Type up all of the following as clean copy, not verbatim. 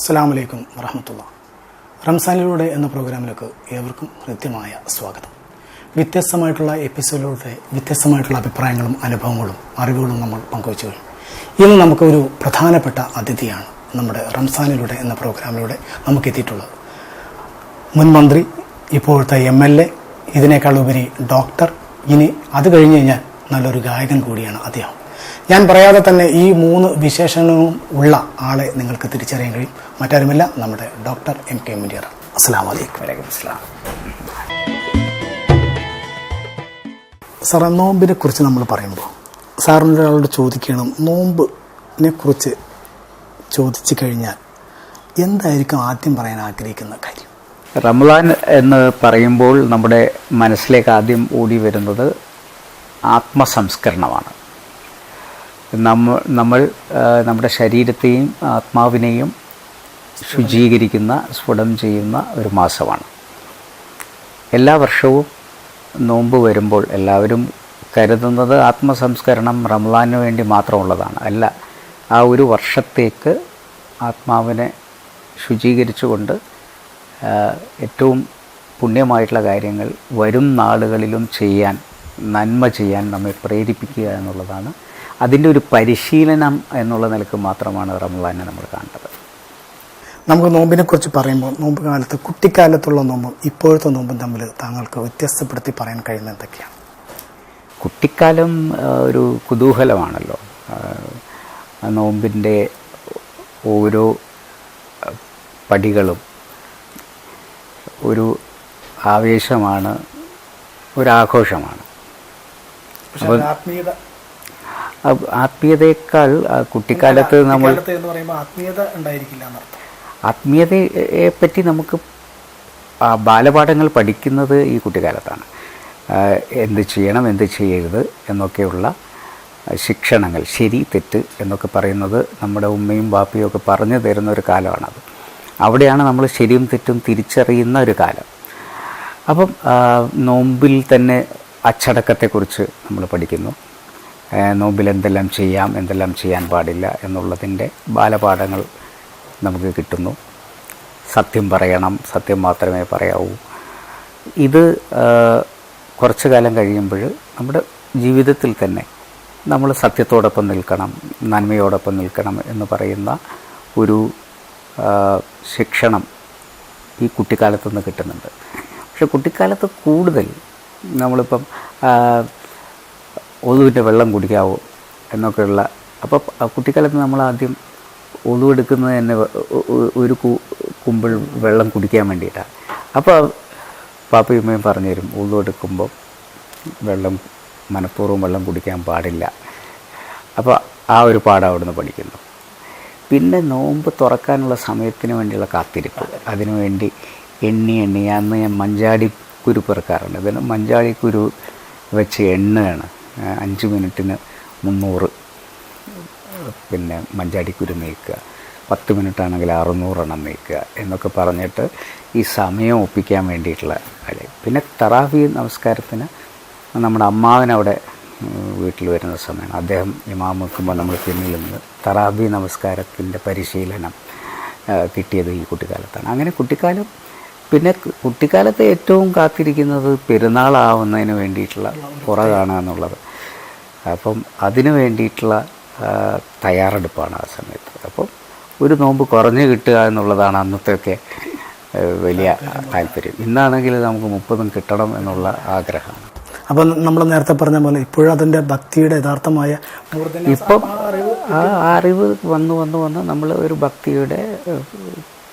അസ്സലാമു അലൈക്കും വറഹ്മത്തുള്ളാഹി. റംസാനിലൂടെ എന്ന പ്രോഗ്രാമിലേക്ക് ഏവർക്കും ഹൃദ്യമായ സ്വാഗതം. വ്യത്യസ്തമായിട്ടുള്ള എപ്പിസോഡിലൂടെ വ്യത്യസ്തമായിട്ടുള്ള അഭിപ്രായങ്ങളും അനുഭവങ്ങളും അറിവുകളും നമ്മൾ പങ്കുവച്ചു കഴിഞ്ഞു. ഇന്ന് നമുക്കൊരു പ്രധാനപ്പെട്ട അതിഥിയാണ് നമ്മുടെ റംസാനിലൂടെ എന്ന പ്രോഗ്രാമിലൂടെ നമുക്ക് എത്തിയിട്ടുള്ളത്. മുൻ മന്ത്രി, ഇപ്പോഴത്തെ MLA, ഇതിനേക്കാൾ ഉപരി ഡോക്ടർ, ഇനി അത് കഴിഞ്ഞ് കഴിഞ്ഞാൽ നല്ലൊരു ഗായകൻ കൂടിയാണ് അദ്ദേഹം. ഞാൻ പറയാതെ തന്നെ ഈ 3 വിശേഷണവും ഉള്ള ആളെ നിങ്ങൾക്ക് തിരിച്ചറിയാൻ കഴിയും. മറ്റാരുമില്ല, നമ്മുടെ ഡോക്ടർ MK മുനീർ. അസ്സലാമു അലൈക്കും. വലൈക്കും അസ്സലാം. സാർ, നോമ്പിനെ കുറിച്ച് നമ്മൾ പറയുമ്പോൾ സാറിൻ്റെ ഒരാളോട് ചോദിക്കണം, നോമ്പിനെ കുറിച്ച് ചോദിച്ചു കഴിഞ്ഞാൽ എന്തായിരിക്കും ആദ്യം പറയാൻ ആഗ്രഹിക്കുന്ന കാര്യം? റമളാൻ എന്ന് പറയുമ്പോൾ നമ്മുടെ മനസ്സിലേക്ക് ആദ്യം ഓടി വരുന്നത് ആത്മസംസ്കരണമാണ്. നമ്മൾ നമ്മുടെ ശരീരത്തെയും ആത്മാവിനെയും ശുചീകരിക്കുന്ന, സ്ഫുടം ചെയ്യുന്ന ഒരു മാസമാണ്. എല്ലാ വർഷവും നോമ്പ് വരുമ്പോൾ എല്ലാവരും കരുതുന്നത് ആത്മസംസ്കരണം റമളാനു വേണ്ടി മാത്രമുള്ളതാണ്. അല്ല, ആ ഒരു വർഷത്തേക്ക് ആത്മാവിനെ ശുചീകരിച്ചുകൊണ്ട് ഏറ്റവും പുണ്യമായിട്ടുള്ള കാര്യങ്ങൾ വരും നാളുകളിലും ചെയ്യാൻ, നന്മ ചെയ്യാൻ നമ്മെ പ്രേരിപ്പിക്കുക എന്നുള്ളതാണ്. അതിൻ്റെ ഒരു പരിശീലനം എന്നുള്ള നിലക്ക് മാത്രമാണ് റമളാനെ നമ്മൾ കാണേണ്ടത്. നമുക്ക് നോമ്പിനെ കുറിച്ച് പറയുമ്പോൾ നോമ്പ് കാലത്ത്, കുട്ടിക്കാലത്തുള്ള നോമ്പും ഇപ്പോഴത്തെ നോമ്പും തമ്മിൽ താങ്കൾക്ക് വ്യത്യസ്തപ്പെടുത്തി പറയാൻ കഴിയുന്ന എന്തൊക്കെയാണ്? കുട്ടിക്കാലം ഒരു കുതൂഹലമാണല്ലോ. നോമ്പിൻ്റെ ഓരോ പടികളും ഒരു ആവേശമാണ്, ഒരാഘോഷമാണ്. ആത്മീയതയേക്കാൾ കുട്ടിക്കാലത്ത് നമ്മൾ ആത്മീയതയെ പറ്റി നമുക്ക് ബാലപാഠങ്ങൾ പഠിക്കുന്നത് ഈ കുട്ടിക്കാലത്താണ്. എന്ത് ചെയ്യണം, എന്ത് ചെയ്യരുത് എന്നൊക്കെയുള്ള ശിക്ഷണങ്ങൾ, ശരി തെറ്റ് എന്നൊക്കെ പറയുന്നത് നമ്മുടെ ഉമ്മയും ബാപ്പയും ഒക്കെ പറഞ്ഞു തരുന്ന ഒരു കാലമാണത്. അവിടെയാണ് നമ്മൾ ശരിയും തെറ്റും തിരിച്ചറിയുന്ന ഒരു കാലം. അപ്പം നോമ്പിൽ തന്നെ അച്ചടക്കത്തെക്കുറിച്ച് നമ്മൾ പഠിക്കുന്നു. നോമ്പിൽ എന്തെല്ലാം ചെയ്യാം, എന്തെല്ലാം ചെയ്യാൻ പാടില്ല എന്നുള്ളതിൻ്റെ ബാലപാഠങ്ങൾ നമുക്ക് കിട്ടുന്നു. സത്യം പറയണം, സത്യം മാത്രമേ പറയാവൂ. ഇത് കുറച്ചു കാലം കഴിയുമ്പോൾ നമ്മുടെ ജീവിതത്തിൽ തന്നെ നമ്മൾ സത്യത്തോടൊപ്പം നിൽക്കണം, നന്മയോടൊപ്പം നിൽക്കണം എന്ന് പറയുന്ന ഒരു ശിക്ഷണം ഈ കുട്ടിക്കാലത്ത് നിന്ന് കിട്ടുന്നുണ്ട്. പക്ഷെ കുട്ടിക്കാലത്ത് കൂടുതൽ നമ്മളിപ്പം ഒതുവിൻ്റെ വെള്ളം കുടിക്കാവോ എന്നൊക്കെയുള്ള, അപ്പോൾ കുട്ടിക്കാലത്ത് നമ്മൾ ആദ്യം ഒതുവെടുക്കുന്നത് തന്നെ ഒരു കുമ്പിൾ വെള്ളം കുടിക്കാൻ വേണ്ടിയിട്ടാണ്. അപ്പോൾ പാപ്പയും ഉമ്മയും പറഞ്ഞു തരും, ഒതുവെടുക്കുമ്പോൾ വെള്ളം മനഃപൂർവ്വം വെള്ളം കുടിക്കാൻ പാടില്ല. അപ്പോൾ ആ ഒരു പാഠം അവിടുന്ന് പഠിക്കുന്നു. പിന്നെ നോമ്പ് തുറക്കാനുള്ള സമയത്തിന് വേണ്ടിയുള്ള കാത്തിരിപ്പ്, അതിനുവേണ്ടി എണ്ണി അന്ന് ഞാൻ മഞ്ചാടിക്കുരു പെറുക്കാറുണ്ട്. ഇതിന് മഞ്ചാടിക്കുരു വെച്ച് എണ്ണയാണ്. 5 മിനിറ്റിന് 300 പിന്നെ മഞ്ചാടിക്കുരു നീക്കുക, 10 മിനിറ്റാണെങ്കിൽ 600 എണ്ണം നീക്കുക എന്നൊക്കെ പറഞ്ഞിട്ട് ഈ സമയം ഒപ്പിക്കാൻ വേണ്ടിയിട്ടുള്ള കാര്യം. പിന്നെ തറാവി നമസ്കാരത്തിന് നമ്മുടെ അമ്മാവനവിടെ വീട്ടിൽ വരുന്ന സമയമാണ്. അദ്ദേഹം ഇമാം വെക്കുമ്പോൾ നമ്മൾ പിന്നിൽ നിന്ന് തറാവി നമസ്കാരത്തിൻ്റെ പരിശീലനം കിട്ടിയത് ഈ കുട്ടിക്കാലത്താണ്. അങ്ങനെ കുട്ടിക്കാലം. പിന്നെ കുട്ടിക്കാലത്ത് ഏറ്റവും കാത്തിരിക്കുന്നത് പെരുന്നാളാവുന്നതിന് വേണ്ടിയിട്ടുള്ള പുറകാണുക എന്നുള്ളത്. അപ്പം അതിനു വേണ്ടിയിട്ടുള്ള തയ്യാറെടുപ്പാണ് ആ സമയത്ത്. അപ്പം ഒരു നോമ്പ് കുറഞ്ഞു കിട്ടുക എന്നുള്ളതാണ് അന്നത്തെയൊക്കെ വലിയ താല്പര്യം. ഇന്നാണെങ്കിൽ നമുക്ക് 30 കിട്ടണം എന്നുള്ള ആഗ്രഹമാണ്. അപ്പം നമ്മൾ നേരത്തെ പറഞ്ഞ പോലെ ഇപ്പോഴും അതിൻ്റെ ഭക്തിയുടെ യഥാർത്ഥമായ ഇപ്പം ആ അറിവ് വന്ന് നമ്മൾ ഒരു ഭക്തിയുടെ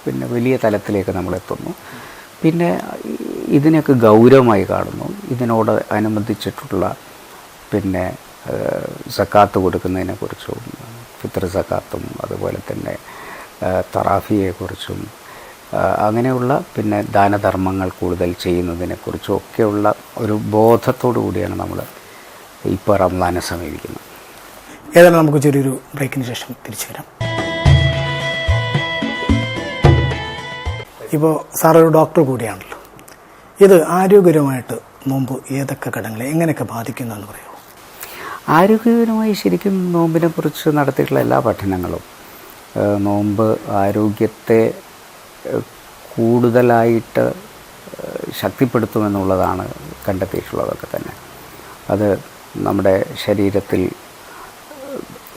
പിന്നെ വലിയ തലത്തിലേക്ക് നമ്മളെത്തുന്നു. പിന്നെ ഇതിനെയൊക്കെ ഗൗരവമായി കാണുന്നു. ഇതിനോട് അനുബന്ധിച്ചിട്ടുള്ള പിന്നെ സക്കാത്ത് കൊടുക്കുന്നതിനെക്കുറിച്ചും, ഫിത്ർ സക്കാത്തും അതുപോലെ തന്നെ തറാഫിയെക്കുറിച്ചും അങ്ങനെയുള്ള പിന്നെ ദാനധർമ്മങ്ങൾ കൂടുതൽ ചെയ്യുന്നതിനെക്കുറിച്ചും ഒക്കെയുള്ള ഒരു ബോധത്തോടു കൂടിയാണ് നമ്മൾ ഇപ്പോൾ റമളാനെ സമീപിക്കുന്നത്. ഏതായാലും നമുക്ക് ചെറിയൊരു ബ്രേക്കിന് ശേഷം തിരിച്ചു വരാം. ഇപ്പോൾ സാർ ഒരു ഡോക്ടർ കൂടിയാണല്ലോ. ഇത് ആരോഗ്യപരമായിട്ട് നോമ്പ് ഏതൊക്കെ ഘടകങ്ങളെ എങ്ങനെയൊക്കെ ബാധിക്കുന്നു എന്ന് പറയുമോ? ആരോഗ്യപരമായി ശരിക്കും നോമ്പിനെ കുറിച്ച് നടത്തിയിട്ടുള്ള എല്ലാ പഠനങ്ങളും നോമ്പ് ആരോഗ്യത്തെ കൂടുതലായിട്ട് ശക്തിപ്പെടുത്തുമെന്നുള്ളതാണ് കണ്ടെത്തിയിട്ടുള്ളതൊക്കെ തന്നെ. അത് നമ്മുടെ ശരീരത്തിൽ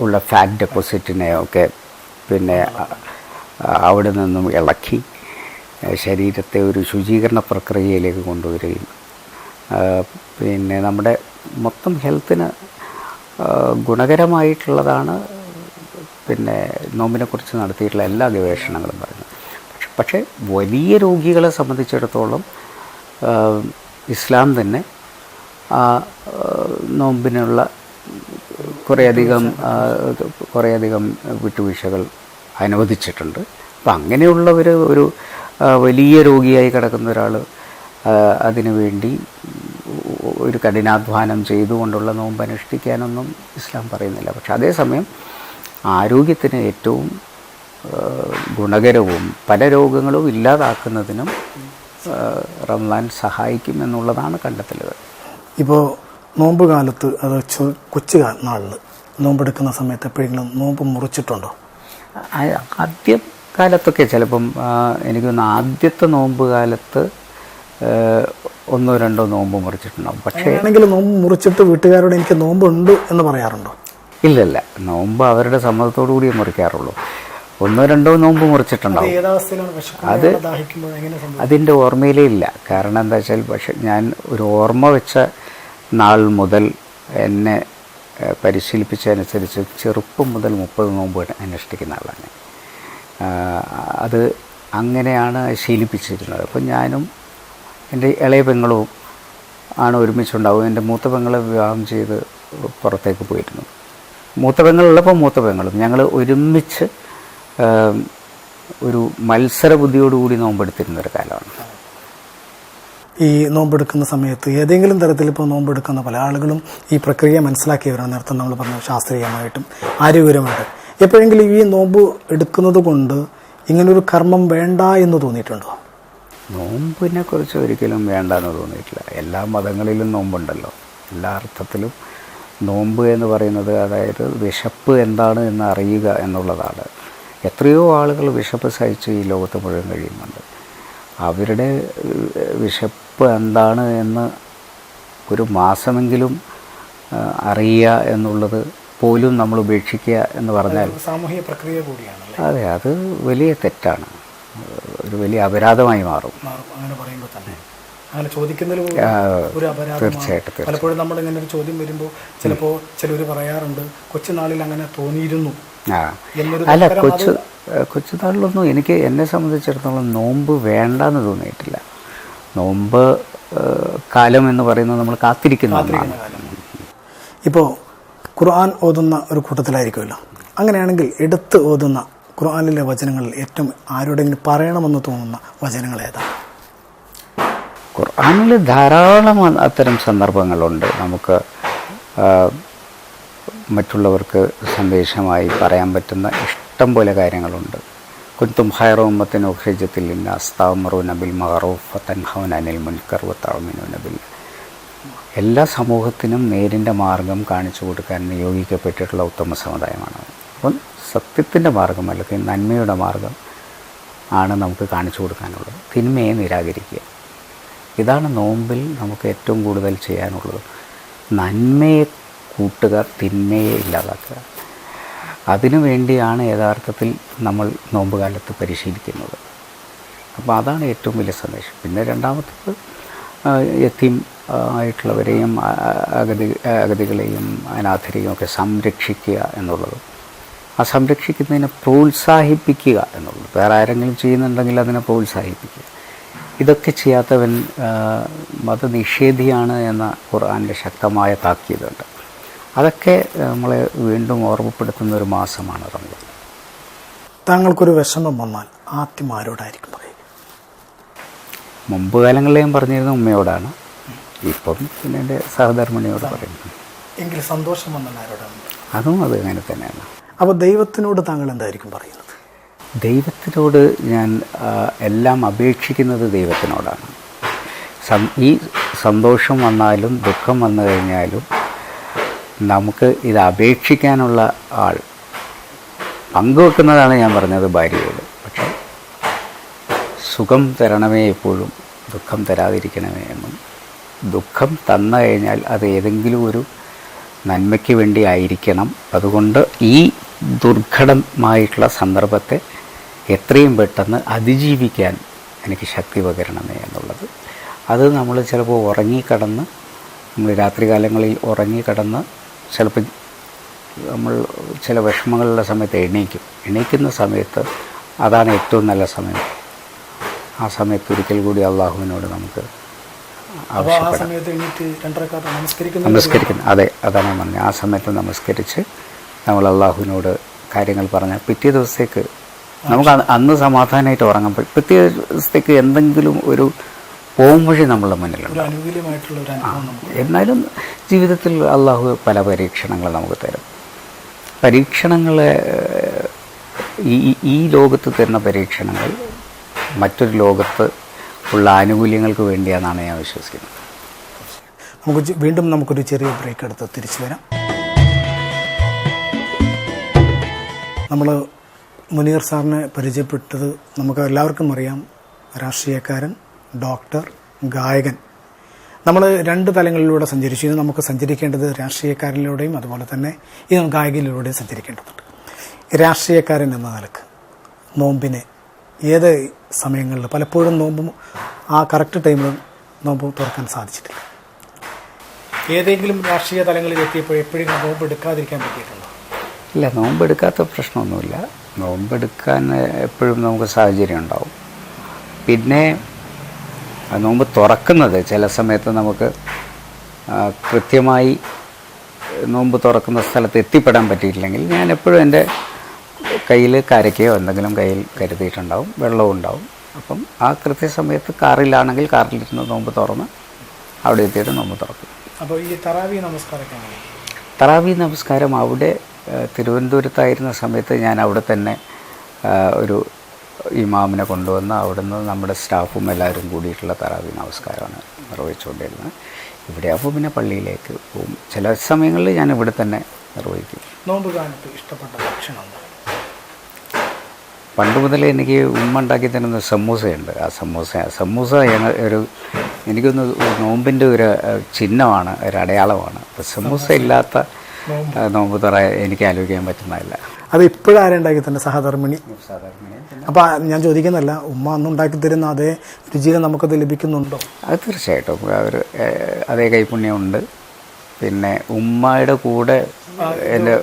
ഉള്ള ഫാറ്റ് ഡെപ്പോസിറ്റിനെയൊക്കെ പിന്നെ അവിടെ നിന്നും ഇളക്കി ശരീരത്തെ ഒരു ശുചീകരണ പ്രക്രിയയിലേക്ക് കൊണ്ടുവരികയും പിന്നെ നമ്മുടെ മൊത്തം ഹെൽത്തിന് ഗുണകരമായിട്ടുള്ളതാണ് പിന്നെ നോമ്പിനെക്കുറിച്ച് നടത്തിയിട്ടുള്ള എല്ലാ ഗവേഷണങ്ങളും പറയുന്നത്. പക്ഷേ വലിയ രോഗികളെ സംബന്ധിച്ചിടത്തോളം ഇസ്ലാം തന്നെ നോമ്പിനുള്ള കുറേയധികം വിട്ടുവീഴ്ചകൾ അനുവദിച്ചിട്ടുണ്ട്. അപ്പം അങ്ങനെയുള്ളവർ ഒരു വലിയ രോഗിയായി കിടക്കുന്ന ഒരാൾ അതിനുവേണ്ടി ഒരു കഠിനാധ്വാനം ചെയ്തുകൊണ്ടുള്ള നോമ്പ് അനുഷ്ഠിക്കാനൊന്നും ഇസ്ലാം പറയുന്നില്ല. പക്ഷെ അതേസമയം ആരോഗ്യത്തിന് ഏറ്റവും ഗുണകരവും പല രോഗങ്ങളും ഇല്ലാതാക്കുന്നതിനും റമദാൻ സഹായിക്കും എന്നുള്ളതാണ് കണ്ടെത്തലുകൾ. ഇപ്പോൾ നോമ്പ് കാലത്ത് അത് കൊച്ചു നാളിൽ നോമ്പെടുക്കുന്ന സമയത്ത് എപ്പോഴെങ്കിലും നോമ്പ് മുറിച്ചിട്ടുണ്ടോ? ആദ്യ കാലത്തൊക്കെ ചിലപ്പം എനിക്കൊന്ന് ആദ്യത്തെ നോമ്പ് കാലത്ത് 1-2 നോമ്പ് മുറിച്ചിട്ടുണ്ടാവും. പക്ഷേ ആണെങ്കിൽ നോമ്പ് മുറിച്ചിട്ട് വീട്ടുകാരോട് എനിക്ക് നോമ്പുണ്ട് എന്ന് പറയാറുണ്ടോ? ഇല്ലല്ല, നോമ്പ് അവരുടെ സമ്മതത്തോടു കൂടിയേ മുറിക്കാറുള്ളൂ. 1-2 നോമ്പ് മുറിച്ചിട്ടുണ്ടാവും. അത് അതിൻ്റെ ഓർമ്മയിലേ ഇല്ല. കാരണം എന്താ വെച്ചാൽ പക്ഷെ ഞാൻ ഒരു ഓർമ്മ വെച്ച നാൾ മുതൽ എന്നെ പരിശീലിപ്പിച്ചതനുസരിച്ച് ചെറുപ്പം മുതൽ 30 നോമ്പ് അനുഷ്ഠിക്കുന്ന ആളാണ്. അത് അങ്ങനെയാണ് ശീലിപ്പിച്ചിരുന്നത്. അപ്പം ഞാനും എൻ്റെ ഇളയ പെങ്ങളും ആണ് ഒരുമിച്ചുണ്ടാവും. എൻ്റെ മൂത്ത പെങ്ങളെ വിവാഹം ചെയ്ത് പുറത്തേക്ക് പോയിരുന്നു. മൂത്ത പെങ്ങളുള്ളപ്പോൾ മൂത്ത പെങ്ങളും ഞങ്ങൾ ഒരുമിച്ച് ഒരു മത്സര ബുദ്ധിയോടുകൂടി നോമ്പെടുത്തിരുന്നൊരു കാലമാണ്. ഈ നോമ്പെടുക്കുന്ന സമയത്ത് ഏതെങ്കിലും തരത്തിൽ ഇപ്പോൾ നോമ്പെടുക്കുന്ന പല ആളുകളും ഈ പ്രക്രിയ മനസ്സിലാക്കിയവരാണ്. നേരത്തെ നമ്മൾ പറഞ്ഞ ശാസ്ത്രീയമായിട്ടും ആരോഗ്യപരമായിട്ടും. എപ്പോഴെങ്കിലും ഈ നോമ്പ് എടുക്കുന്നത് കൊണ്ട് ഇങ്ങനൊരു കർമ്മം വേണ്ട എന്ന് തോന്നിയിട്ടുണ്ടോ? നോമ്പിനെ കുറിച്ച് ഒരിക്കലും വേണ്ട എന്ന് തോന്നിയിട്ടില്ല. എല്ലാ മതങ്ങളിലും നോമ്പുണ്ടല്ലോ. എല്ലാ അർത്ഥത്തിലും നോമ്പ് എന്ന് പറയുന്നത് അതായത് വിശപ്പ് എന്താണ് എന്ന് അറിയുക എന്നുള്ളതാണ്. എത്രയോ ആളുകൾ വിശപ്പ് സഹിച്ച് ഈ ലോകത്ത് മുഴുവൻ കഴിയുന്നുണ്ട്. അവരുടെ വിശപ്പ് എന്താണ് എന്ന് ഒരു മാസമെങ്കിലും അറിയുക എന്നുള്ളത് പോലും നമ്മൾ ഉപേക്ഷിക്കുക എന്ന് പറഞ്ഞാൽ സാമൂഹിക പ്രക്രിയ കൂടിയാണ്. അതെ, അത് വലിയ തെറ്റാണ്, ഒരു വലിയ അപരാധമായി മാറും. അങ്ങനെ പറയുമ്പോൾ തന്നെ അങ്ങനെ ചോദിക്കുന്നതിൽ ഒരു അപരാധം. തീർച്ചയായിട്ടും. പലപ്പോഴും നമ്മൾ ഇങ്ങനെ ഒരു ചോദ്യം വരുമ്പോൾ ചിലപ്പോൾ ചിലർ പറയാറുണ്ട് കൊച്ചുനാളിൽ അങ്ങനെ തോന്നിയിരുന്നു. അല്ല, കൊച്ചുനാളിലൊന്നും എനിക്ക് എന്നെ സംബന്ധിച്ചിടത്തോളം നോമ്പ് വേണ്ടെന്ന് തോന്നിയിട്ടില്ല. നോമ്പ് കാലം എന്ന് പറയുന്നത് നമ്മൾ കാത്തിരിക്കുന്ന ഒന്നാണ്. ഇപ്പോൾ ഖുർആൻ ഓതുന്ന ഒരു കൂട്ടത്തിലായിരിക്കുമല്ലോ. അങ്ങനെയാണെങ്കിൽ എടുത്ത് ഓതുന്ന ഖുർആനിലെ വചനങ്ങളിൽ ഏറ്റവും ആരോടെങ്കിലും പറയണമെന്ന് തോന്നുന്ന വചനങ്ങൾ ഏതാണ്? ഖുർആനിൽ ധാരാളം അത്തരം സന്ദർഭങ്ങളുണ്ട്. നമുക്ക് മറ്റുള്ളവർക്ക് സന്ദേശമായി പറയാൻ പറ്റുന്ന ഇഷ്ടം പോലെ കാര്യങ്ങളുണ്ട്. കുൻതും ഖൈറ ഉമ്മത്തിൻ ഉഖ്രിജത്തിൽ ലിന്നാസ് തഅ്മുറൂന ബിൽ മഅറൂഫ് വതൻഹൗന അനിൽ മുൻകർ വതഅ്മിനൂന ബില്ലാഹ്. എല്ലാ സമൂഹത്തിനും നേരിൻ്റെ മാർഗം കാണിച്ചു കൊടുക്കാൻ നിയോഗിക്കപ്പെട്ടിട്ടുള്ള ഉത്തമ സമുദായമാണ്. അപ്പം സത്യത്തിൻ്റെ മാർഗം അല്ലെങ്കിൽ നന്മയുടെ മാർഗം ആണ് നമുക്ക് കാണിച്ചു കൊടുക്കാനുള്ളത്. തിന്മയെ നിരാകരിക്കുക. ഇതാണ് നോമ്പിൽ നമുക്ക് ഏറ്റവും കൂടുതൽ ചെയ്യാനുള്ളത്. നന്മയെ കൂട്ടുക, തിന്മയെ ഇല്ലാതാക്കുക. അതിനു വേണ്ടിയാണ് യഥാർത്ഥത്തിൽ നമ്മൾ നോമ്പ് കാലത്ത് പരിശീലിക്കുന്നത്. അപ്പോൾ അതാണ് ഏറ്റവും വലിയ സന്ദേശം. പിന്നെ രണ്ടാമത്തത് യതീം ആയിട്ടുള്ളവരെയും അഗതികളെയും അനാഥരെയും ഒക്കെ സംരക്ഷിക്കുക എന്നുള്ളത്. ആ സംരക്ഷിക്കുന്നതിനെ പ്രോത്സാഹിപ്പിക്കുക എന്നുള്ളത്. വേറെ ആരെങ്കിലും ചെയ്യുന്നുണ്ടെങ്കിൽ അതിനെ പ്രോത്സാഹിപ്പിക്കുക. ഇതൊക്കെ ചെയ്യാത്തവൻ മതനിഷേധിയാണ് എന്ന ഖുർആൻ്റെ ശക്തമായ താക്കീതുണ്ട്. അതൊക്കെ നമ്മളെ വീണ്ടും ഓർമ്മപ്പെടുത്തുന്ന ഒരു മാസമാണ് റമദാൻ. താങ്കൾക്കൊരു വിഷമം വന്നാൽ ആദ്യം ആരോടായിരിക്കും പറയുക? മുമ്പ് കാലങ്ങളിൽ ഞാൻ പറഞ്ഞിരുന്ന ഉമ്മയോടാണ്. ഇപ്പം പിന്നെ എൻ്റെ സഹധർമ്മിണിയോട് പറയുന്നു. എങ്കിൽ സന്തോഷം വന്നാൽ ആരോടാണ്? അതും അത് അങ്ങനെ തന്നെയാണ്. അപ്പോൾ ദൈവത്തിനോട് താങ്കൾ എന്തായിരിക്കും പറയുന്നത്? ദൈവത്തിനോട് ഞാൻ എല്ലാം അപേക്ഷിക്കുന്നത് ദൈവത്തിനോടാണ്. ഈ സന്തോഷം വന്നാലും ദുഃഖം വന്നു കഴിഞ്ഞാലും നമുക്ക് ഇത് അപേക്ഷിക്കാനുള്ള ആൾ പങ്കുവെക്കുന്നതാണ് ഞാൻ പറഞ്ഞത് ഭാര്യയോട്. പക്ഷേ സുഖം തരണമേ എപ്പോഴും, ദുഃഖം തരാതിരിക്കണമേ എന്നും. ദുഃഖം തന്നു കഴിഞ്ഞാൽ അത് ഏതെങ്കിലും ഒരു നന്മയ്ക്ക് വേണ്ടി ആയിരിക്കണം. അതുകൊണ്ട് ഈ ദുർഘടമായിട്ടുള്ള സന്ദർഭത്തെ എത്രയും പെട്ടെന്ന് അതിജീവിക്കാൻ എനിക്ക് ശക്തി പകരണമേ എന്നുള്ളത്. അത് നമ്മൾ ചിലപ്പോൾ ഉറങ്ങിക്കിടന്ന്, നമ്മൾ രാത്രികാലങ്ങളിൽ ഉറങ്ങിക്കിടന്ന് ചിലപ്പോൾ നമ്മൾ ചില വിഷമങ്ങളുള്ള സമയത്ത് എണീക്കുന്ന സമയത്ത് അതാണ് ഏറ്റവും നല്ല സമയം. ആ സമയത്ത് ഒരിക്കൽ കൂടി അള്ളാഹുവിനോട് നമുക്ക് നമസ്കരിക്കണം. അതെ, അതാണ് ഞാൻ പറഞ്ഞത്. ആ സമയത്ത് നമസ്കരിച്ച് നമ്മൾ അള്ളാഹുവിനോട് കാര്യങ്ങൾ പറഞ്ഞാൽ പിറ്റേ ദിവസത്തേക്ക് നമുക്ക് അന്ന് സമാധാനമായിട്ട് ഉറങ്ങാൻ പറ്റും. പിറ്റേ ദിവസത്തേക്ക് എന്തെങ്കിലും ഒരു പോംവഴി നമ്മളുടെ മുന്നിലുണ്ട്. എന്നാലും ജീവിതത്തിൽ അള്ളാഹു പല പരീക്ഷണങ്ങൾ നമുക്ക് തരും. പരീക്ഷണങ്ങളെ ഈ ലോകത്ത് തരുന്ന പരീക്ഷണങ്ങൾ മറ്റൊരു ലോകത്ത് ഉള്ള ആനുകൂല്യങ്ങൾക്ക് വേണ്ടിയാണെന്നാണ് ഞാൻ വിശ്വസിക്കുന്നത്. വീണ്ടും നമുക്കൊരു ചെറിയ ബ്രേക്ക് എടുത്ത് തിരിച്ചു വരാം. നമ്മൾ മുനീർ സാറിനെ പരിചയപ്പെട്ടത് നമുക്ക് എല്ലാവർക്കും അറിയാം. രാഷ്ട്രീയക്കാരൻ, ഡോക്ടർ, ഗായകൻ. നമ്മൾ രണ്ട് തലങ്ങളിലൂടെ സഞ്ചരിച്ചു. ഇത് നമുക്ക് സഞ്ചരിക്കേണ്ടത് രാഷ്ട്രീയക്കാരനിലൂടെയും അതുപോലെ തന്നെ ഇത് ഗായകനിലൂടെയും സഞ്ചരിക്കേണ്ടതുണ്ട്. രാഷ്ട്രീയക്കാരൻ എന്ന നിലക്ക് നോമ്പിനെ ഏത് സമയങ്ങളിൽ പലപ്പോഴും നോമ്പും ആ കറക്റ്റ് ടൈമിൽ നോമ്പ് തുറക്കാൻ സാധിച്ചിട്ടില്ല. ഏതെങ്കിലും രാഷ്ട്രീയ തലങ്ങളിൽ എത്തിയപ്പോൾ എപ്പോഴും നോമ്പ് എടുക്കാതിരിക്കാൻ പറ്റിയിട്ടുണ്ടോ? ഇല്ല, നോമ്പെടുക്കാത്ത പ്രശ്നമൊന്നുമില്ല. നോമ്പെടുക്കാൻ എപ്പോഴും നമുക്ക് സാഹചര്യം ഉണ്ടാവും. പിന്നെ നോമ്പ് തുറക്കുന്നത് ചില സമയത്ത് നമുക്ക് കൃത്യമായി നോമ്പ് തുറക്കുന്ന സ്ഥലത്ത് എത്തിപ്പെടാൻ പറ്റിയിട്ടില്ലെങ്കിൽ ഞാൻ എപ്പോഴും എൻ്റെ കയ്യിൽ കരയ്ക്കയോ എന്തെങ്കിലും കയ്യിൽ കരുതിയിട്ടുണ്ടാവും, വെള്ളവും ഉണ്ടാവും. അപ്പം ആ കൃത്യസമയത്ത് കാറിലാണെങ്കിൽ കാറിലിരുന്ന് നോമ്പ് തുറന്ന് അവിടെ എത്തിയിട്ട് നോമ്പ് തുറക്കും. അപ്പോൾ ഈ തറാവി നമസ്കാരം അവിടെ തിരുവനന്തപുരത്തായിരുന്ന സമയത്ത് ഞാൻ അവിടെ തന്നെ ഒരു ഇമാമിനെ കൊണ്ടുവന്ന് അവിടുന്ന് നമ്മുടെ സ്റ്റാഫും എല്ലാവരും കൂടിയിട്ടുള്ള തറാവി നമസ്കാരമാണ് നിർവഹിച്ചുകൊണ്ടിരുന്നത്. ഇവിടെ അപ്പോൾ പിന്നെ പള്ളിയിലേക്ക് പോകും. ചില സമയങ്ങളിൽ ഞാൻ ഇവിടെ തന്നെ നിർവഹിക്കും. നോമ്പ് കാലത്ത് ഇഷ്ടപ്പെട്ട ഭക്ഷണം പണ്ട് മുതലേ എനിക്ക് ഉമ്മ ഉണ്ടാക്കി തരുന്ന സമൂസയുണ്ട്. ആ സമൂസ എനിക്കൊന്ന് നോമ്പിൻ്റെ ഒരു ചിഹ്നമാണ്, ഒരു അടയാളമാണ്. അപ്പോൾ സമൂസ ഇല്ലാത്ത നോമ്പ് തുറ എനിക്ക് ആലോചിക്കാൻ പറ്റുന്നതല്ല. അത് ഇപ്പോഴും ആരുണ്ടാക്കി തന്നെ സഹധർമ്മിണി. അപ്പോൾ ഞാൻ ചോദിക്കുന്നതല്ല, ഉമ്മ അന്ന് ഉണ്ടാക്കി തരുന്ന അതേ രുചിയിൽ നമുക്കത് ലഭിക്കുന്നുണ്ടോ? അത് തീർച്ചയായിട്ടും അതേ കൈപുണ്യമുണ്ട്. പിന്നെ ഉമ്മയുടെ കൂടെ എൻ്റെ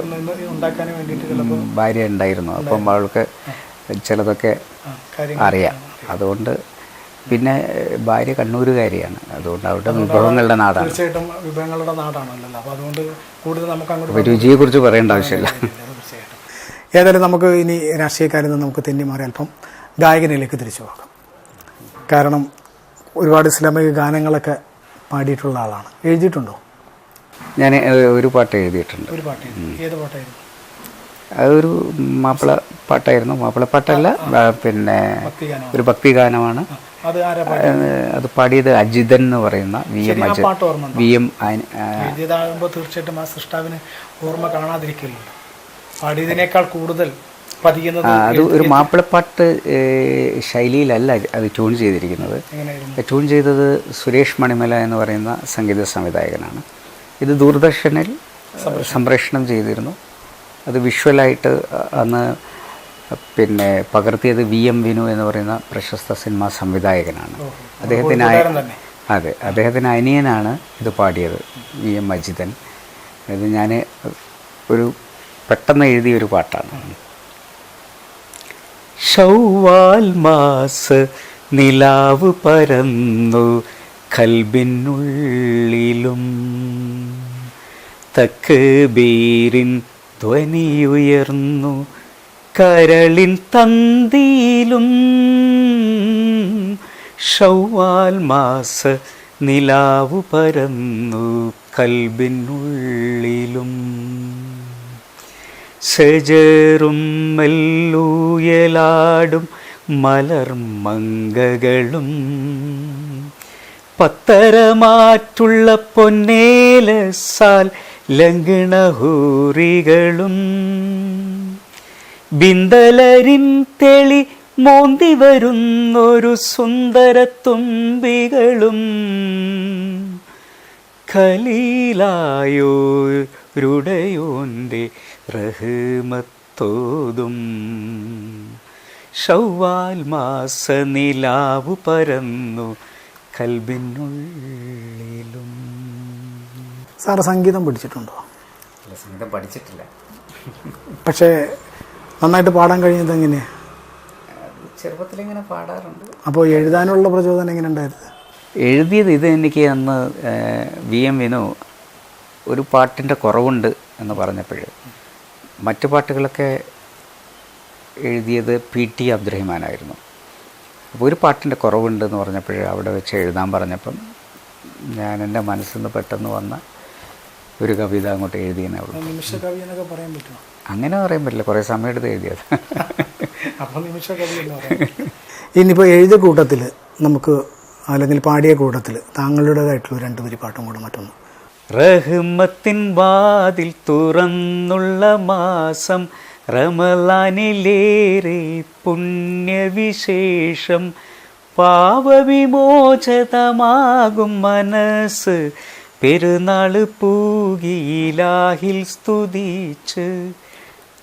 ഭാര്യ ഉണ്ടായിരുന്നു. അപ്പം അവൾക്ക് ചിലതൊക്കെ അറിയാം. അതുകൊണ്ട് പിന്നെ ഭാര്യ കണ്ണൂരുകാരിയാണ്. അതുകൊണ്ട് അവിടെ വിഭവങ്ങളുടെ നാടാണ്. തീർച്ചയായിട്ടും വിഭവങ്ങളുടെ നാടാണല്ലോ. അപ്പോൾ അതുകൊണ്ട് കൂടുതൽ നമുക്ക് അങ്ങോട്ട് രുചിയെക്കുറിച്ച് പറയേണ്ട ആവശ്യമില്ല. ഏതായാലും നമുക്ക് ഇനി രാഷ്ട്രീയക്കാരിൽ നിന്ന് നമുക്ക് തെന്നി മാറി അല്പം ഗായകനിലേക്ക് തിരിച്ചു പോകാം. കാരണം ഒരുപാട് ഇസ്ലാമിക ഗാനങ്ങളൊക്കെ പാടിയിട്ടുള്ള ആളാണ്. എഴുതിയിട്ടുണ്ടോ? ഞാൻ ഒരു പാട്ട് എഴുതിയിട്ടുണ്ട്. ഒരു പാട്ട്? ഏത് പാട്ടായിരുന്നു? അതൊരു മാപ്പിള പാട്ടായിരുന്നു. മാപ്പിളപ്പാട്ടല്ല, പിന്നെ ഒരു ഭക്തിഗാനമാണ്. അത് പാടിയത് അജിതൻ എന്ന് പറയുന്ന VM തീർച്ചയായിട്ടും ആ സൃഷ്ടാവിന് ഓർമ്മ കാണാതിരിക്കില്ല. പാടിയതിനേക്കാൾ കൂടുതൽ അത് ഒരു മാപ്പിളപ്പാട്ട് ശൈലിയിലല്ല അത് ട്യൂൺ ചെയ്തിരിക്കുന്നത്. ട്യൂൺ ചെയ്തത് സുരേഷ് മണിമല എന്ന് പറയുന്ന സംഗീത സംവിധായകനാണ്. ഇത് ദൂരദർശനിൽ സംപ്രേഷണം ചെയ്തിരുന്നു. അത് വിഷ്വലായിട്ട് അന്ന് പിന്നെ പകർത്തിയത് VM വിനു എന്ന് പറയുന്ന പ്രശസ്ത സിനിമാ സംവിധായകനാണ്. അദ്ദേഹത്തിന് അനിയനാണ് ഇത് പാടിയത്, VM അജിതൻ. ഇത് ഞാൻ ഒരു പെട്ടെന്ന് എഴുതിയൊരു പാട്ടാണ്. ശൗവാൽ മാസ നിലാവ് പരന്നു കൽബിനുള്ളിലും തക്ബീരിൻ ധ്വനിയുയർന്നു കരളിൻ തന്തിയിലും. ശൗവാൽ മാസ നിലാവു പരന്നു കൽബിനുള്ളിലും ഷജറും മെല്ലൂയലാടും മലർമങ്കകളും പത്തരമാറ്റുള്ള പൊന്നേലസാൽ ലംഘനഹൂറികളും ബിന്ദലരിൻ തെളി മോന്തി വരുന്നൊരു സുന്ദര തുമ്പികളും ഖലീലായോരുടയോന്റെ റഹ്മത്തോതും ശവ്വാൽ മാസ നിലാവു പരന്നു കൽബിനുള്ളിലും. സാറ് സംഗീതം പഠിച്ചിട്ടുണ്ടോ? അല്ല, സംഗീതം പഠിച്ചിട്ടില്ല. പക്ഷേ നന്നായിട്ട് പാടാൻ കഴിഞ്ഞത് എങ്ങനെയാണ്? ചെറുപ്പത്തിലിങ്ങനെ പാടാറുണ്ട്. അപ്പോൾ എഴുതാനുള്ള പ്രചോദനം എങ്ങനെ ഉണ്ടായിരുന്നു? എഴുതിയത് ഇത് എനിക്ക് അന്ന് VM വിനു ഒരു പാട്ടിൻ്റെ കുറവുണ്ട് എന്ന് പറഞ്ഞപ്പോൾ മറ്റു പാട്ടുകളൊക്കെ എഴുതിയത് PT അബ്ദുറഹിമാനായിരുന്നു. അപ്പോൾ ഒരു പാട്ടിൻ്റെ കുറവുണ്ടെന്ന് പറഞ്ഞപ്പോൾ അവിടെ വെച്ച് എഴുതാൻ പറഞ്ഞപ്പം ഞാൻ എൻ്റെ മനസ്സിൽ നിന്ന് പെട്ടെന്ന് വന്ന ഒരു കവിത അങ്ങോട്ട് എഴുതിയെന്നേ ഉള്ളൂ. നിമിഷ കവി എന്നൊക്കെ പറയാൻ പറ്റുമോ? അങ്ങനെ പറയാൻ പറ്റില്ല, കുറേ സമയം എടുത്ത് എഴുതിയത്. അപ്പോൾ നിമിഷ കവി എന്ന് പറയാം. ഇനിയിപ്പോൾ എഴുതിയ കൂട്ടത്തിൽ നമുക്ക് അല്ലെങ്കിൽ പാടിയ കൂട്ടത്തിൽ താങ്കളുടേതായിട്ടുള്ള 2 വരി പാട്ടും കൂടെ മറ്റൊന്ന്. റഹ്മത്തിൻ വാതിൽ തുറന്നുള്ള മാസം റമളാനിലേറെ പുണ്യവിശേഷം പാപവിമോചതമാകും മനസ്സ് പെരുന്നാള് പൂകിയിലാഹിൽ സ്തുതിച്ച്.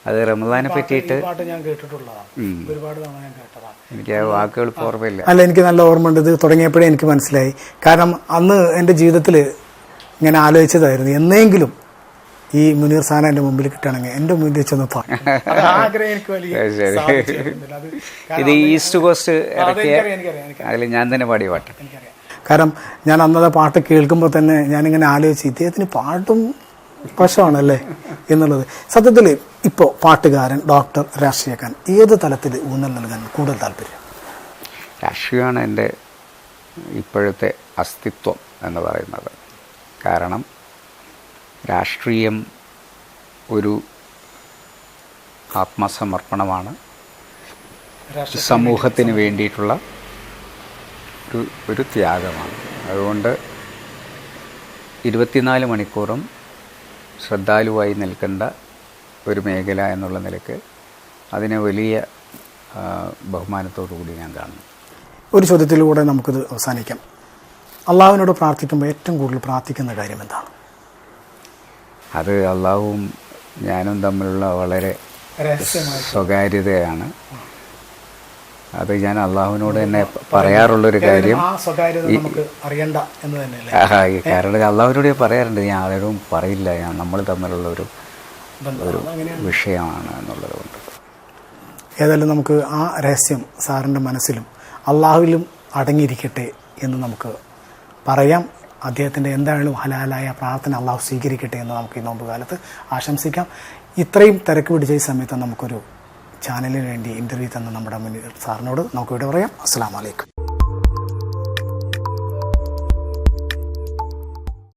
അത് റമളാനെ പറ്റിയിട്ട് ഞാൻ കേട്ടിട്ടുള്ളതാണ്, ഒരുപാട് തവണ ഞാൻ കേട്ടതാണ്. എനിക്ക് ആ വാക്കുകൾ ഓർമ്മയില്ല. അല്ല, എനിക്ക് നല്ല ഓർമ്മയുണ്ട്. ഇത് തുടങ്ങിയപ്പോഴേ എനിക്ക് മനസ്സിലായി. കാരണം അന്ന് എൻ്റെ ജീവിതത്തിൽ ഇങ്ങനെ ആലോചിച്ചതായിരുന്നു, എന്നെങ്കിലും ഈ മുനീർ സാന എൻ്റെ മുമ്പിൽ കിട്ടുകയാണെങ്കിൽ എൻ്റെ മുന്നിൽ ചെന്ന് ഇത് ഈസ്റ്റ് കോസ്റ്റ് ഇറക്കിയ അതിൽ ഞാൻ തന്നെ പാടിയ പാട്ട്. കാരണം ഞാൻ അന്നത്തെ പാട്ട് കേൾക്കുമ്പോൾ തന്നെ ഞാനിങ്ങനെ ആലോചിച്ച് ഇദ്ദേഹത്തിന് പാട്ടും വശമാണല്ലേ എന്നുള്ളത്. സത്യത്തിൽ ഇപ്പോൾ പാട്ടുകാരൻ, ഡോക്ടർ, രാഷ്ട്രീയക്കാരൻ ഏത് തലത്തിൽ ഊന്നൽ നൽകാൻ കൂടുതൽ താല്പര്യം? രാഷ്ട്രീയമാണ് എൻ്റെ ഇപ്പോഴത്തെ അസ്തിത്വം എന്ന് പറയുന്നത്. കാരണം രാഷ്ട്രീയം ഒരു ആത്മസമർപ്പണമാണ്, സമൂഹത്തിന് വേണ്ടിയിട്ടുള്ള ഒരു ത്യാഗമാണ്. അതുകൊണ്ട് 24 മണിക്കൂറും ശ്രദ്ധാലുവായി നിൽക്കേണ്ട ഒരു മേഖല എന്നുള്ള നിലയ്ക്ക് അതിനെ വലിയ ബഹുമാനത്തോടു കൂടി ഞാൻ കാണുന്നു. ഒരു ചോദ്യത്തിലൂടെ നമുക്കിത് അവസാനിക്കാം. അള്ളാഹുവിനോട് പ്രാർത്ഥിക്കുമ്പോൾ ഏറ്റവും കൂടുതൽ പ്രാർത്ഥിക്കുന്ന കാര്യം എന്താണ്? അത് അള്ളാഹുവും ഞാനും തമ്മിലുള്ള വളരെ സ്വകാര്യതയാണ്. അത് ഞാൻ അള്ളാഹുവിനോട് തന്നെ പറയാറുള്ളൊരു കാര്യം. കാരണം അള്ളാഹുവിനോട് പറയാറുണ്ട്, ഞാൻ ആരോടും പറയില്ല, നമ്മൾ തമ്മിലുള്ള ഒരു വിഷയമാണ് എന്നുള്ളത് കൊണ്ട്. ഏതായാലും നമുക്ക് ആ രഹസ്യം സാറിൻ്റെ മനസ്സിലും അള്ളാഹുവിലും അടങ്ങിയിരിക്കട്ടെ എന്ന് നമുക്ക് പറയാം. അദ്ദേഹത്തിൻ്റെ എന്തായാലും ഹലാലായ പ്രാർത്ഥന അള്ളാഹു സ്വീകരിക്കട്ടെ എന്ന് നമുക്ക് ഈ നോമ്പ് കാലത്ത് ആശംസിക്കാം. ഇത്രയും തിരക്ക് പിടിച്ച ഈ സമയത്ത് നമുക്കൊരു ചാനലിന് വേണ്ടി ഇൻ്റർവ്യൂ തന്ന നമ്മുടെ മുനീർ സാറിനോട് നമുക്ക് ഇവിടെ പറയാം. അസ്സലാമു അലൈക്കും.